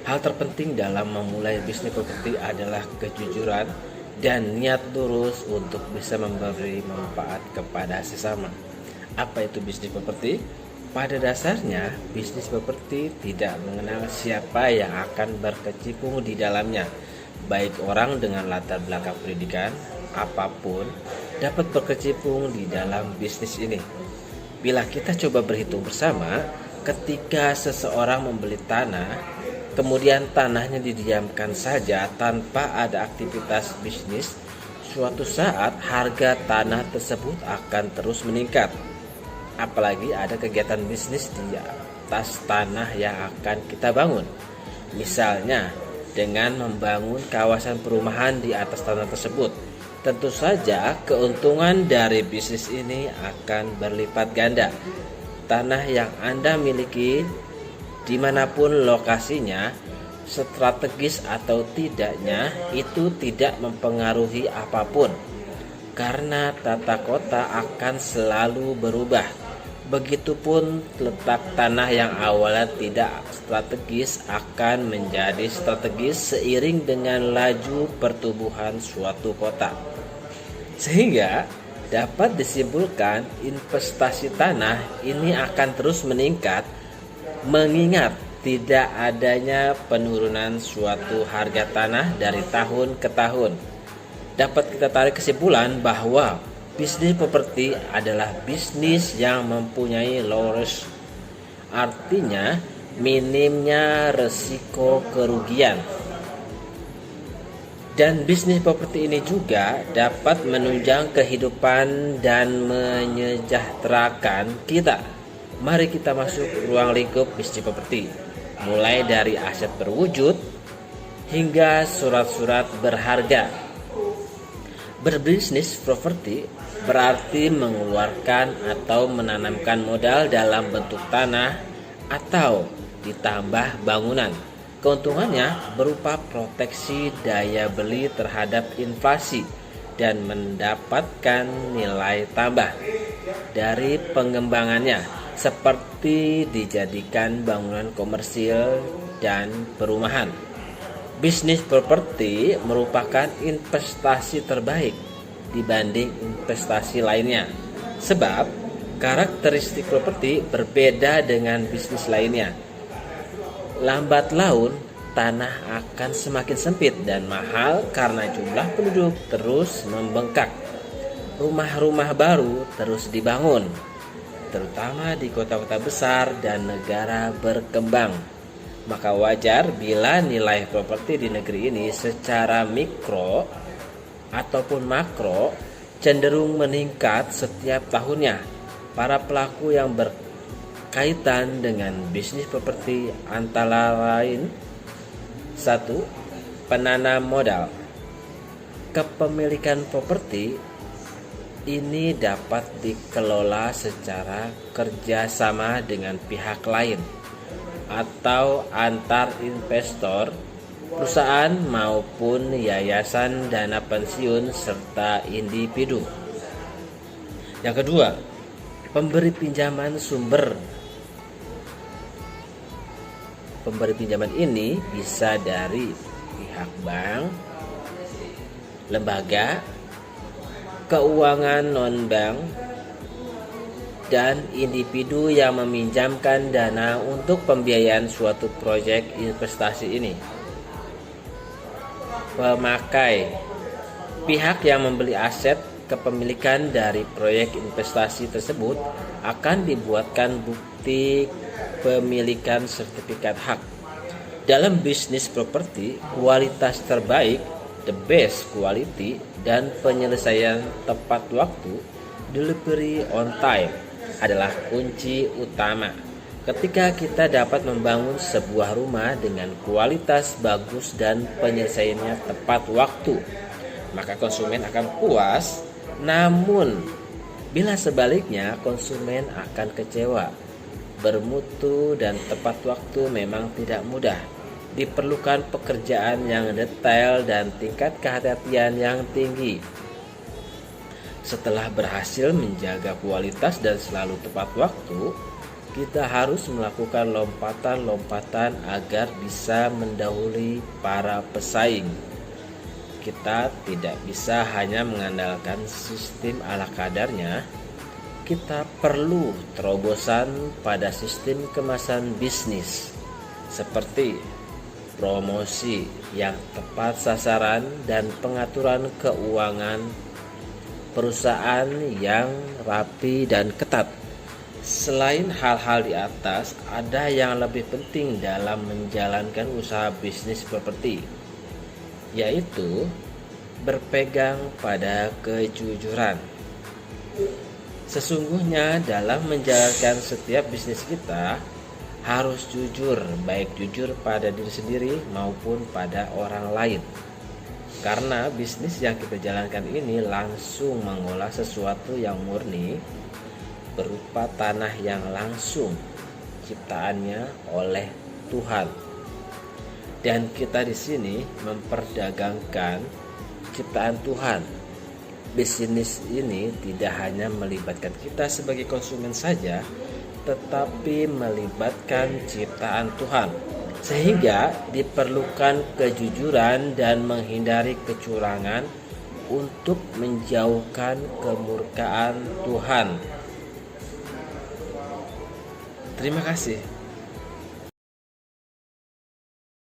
Hal terpenting dalam memulai bisnis properti adalah kejujuran dan niat lurus untuk bisa memberi manfaat kepada sesama. Apa itu bisnis properti? Pada dasarnya, bisnis properti tidak mengenal siapa yang akan berkecimpung di dalamnya. Baik orang dengan latar belakang pendidikan apapun dapat berkecimpung di dalam bisnis ini. Bila kita coba berhitung bersama, ketika seseorang membeli tanah, kemudian tanahnya didiamkan saja tanpa ada aktivitas bisnis, suatu saat harga tanah tersebut akan terus meningkat. Apalagi ada kegiatan bisnis di atas tanah yang akan kita bangun. Misalnya, dengan membangun kawasan perumahan di atas tanah tersebut, tentu saja keuntungan dari bisnis ini akan berlipat ganda. Tanah yang Anda miliki dimanapun lokasinya, strategis atau tidaknya, itu tidak mempengaruhi apapun, karena tata kota akan selalu berubah. Begitupun letak tanah yang awalnya tidak strategis akan menjadi strategis seiring dengan laju pertumbuhan suatu kota. Sehingga dapat disimpulkan investasi tanah ini akan terus meningkat mengingat tidak adanya penurunan suatu harga tanah dari tahun ke tahun. Dapat kita tarik kesimpulan bahwa bisnis properti adalah bisnis yang mempunyai low risk, artinya minimnya resiko kerugian. Dan bisnis properti ini juga dapat menunjang kehidupan dan menyejahterakan kita. Mari kita masuk ruang lingkup bisnis properti, mulai dari aset berwujud hingga surat-surat berharga. Berbisnis properti berarti mengeluarkan atau menanamkan modal dalam bentuk tanah atau ditambah bangunan. Keuntungannya berupa proteksi daya beli terhadap inflasi dan mendapatkan nilai tambah dari pengembangannya, seperti dijadikan bangunan komersil dan perumahan. Bisnis properti merupakan investasi terbaik dibanding investasi lainnya, sebab karakteristik properti berbeda dengan bisnis lainnya. Lambat laun, tanah akan semakin sempit dan mahal karena jumlah penduduk terus membengkak. Rumah-rumah baru terus dibangun, terutama di kota-kota besar dan negara berkembang. Maka wajar bila nilai properti di negeri ini secara mikro ataupun makro cenderung meningkat setiap tahunnya. Para pelaku yang berkaitan dengan bisnis properti antara lain: 1. Penanam modal. Kepemilikan properti ini dapat dikelola secara kerjasama dengan pihak lain atau antar investor, perusahaan maupun yayasan dana pensiun serta individu. Yang kedua, pemberi pinjaman sumber. Pemberi pinjaman ini bisa dari pihak bank, lembaga keuangan non-bank, dan individu yang meminjamkan dana untuk pembiayaan suatu proyek investasi ini. Pemakai, pihak yang membeli aset kepemilikan dari proyek investasi tersebut akan dibuatkan bukti pemilikan sertifikat hak. Dalam bisnis properti, kualitas terbaik, the best quality, dan penyelesaian tepat waktu, delivery on time, adalah kunci utama. Ketika kita dapat membangun sebuah rumah dengan kualitas bagus dan penyelesaiannya tepat waktu, maka konsumen akan puas. Namun, bila sebaliknya, konsumen akan kecewa. Bermutu dan tepat waktu memang tidak mudah. Diperlukan pekerjaan yang detail dan tingkat kehati-hatian yang tinggi. Setelah berhasil menjaga kualitas dan selalu tepat waktu, kita harus melakukan lompatan-lompatan agar bisa mendahului para pesaing. Kita tidak bisa hanya mengandalkan sistem ala kadarnya. Kita perlu terobosan pada sistem kemasan bisnis, seperti promosi yang tepat sasaran dan pengaturan keuangan perusahaan yang rapi dan ketat. Selain hal-hal di atas, ada yang lebih penting dalam menjalankan usaha bisnis properti, yaitu berpegang pada kejujuran. Sesungguhnya dalam menjalankan setiap bisnis kita harus jujur, baik jujur pada diri sendiri maupun pada orang lain. Karena bisnis yang kita jalankan ini langsung mengolah sesuatu yang murni berupa tanah yang langsung ciptaannya oleh Tuhan. Dan kita di sini memperdagangkan ciptaan Tuhan. Bisnis ini tidak hanya melibatkan kita sebagai konsumen saja, tetapi melibatkan ciptaan Tuhan. Sehingga diperlukan kejujuran dan menghindari kecurangan untuk menjauhkan kemurkaan Tuhan. Terima kasih.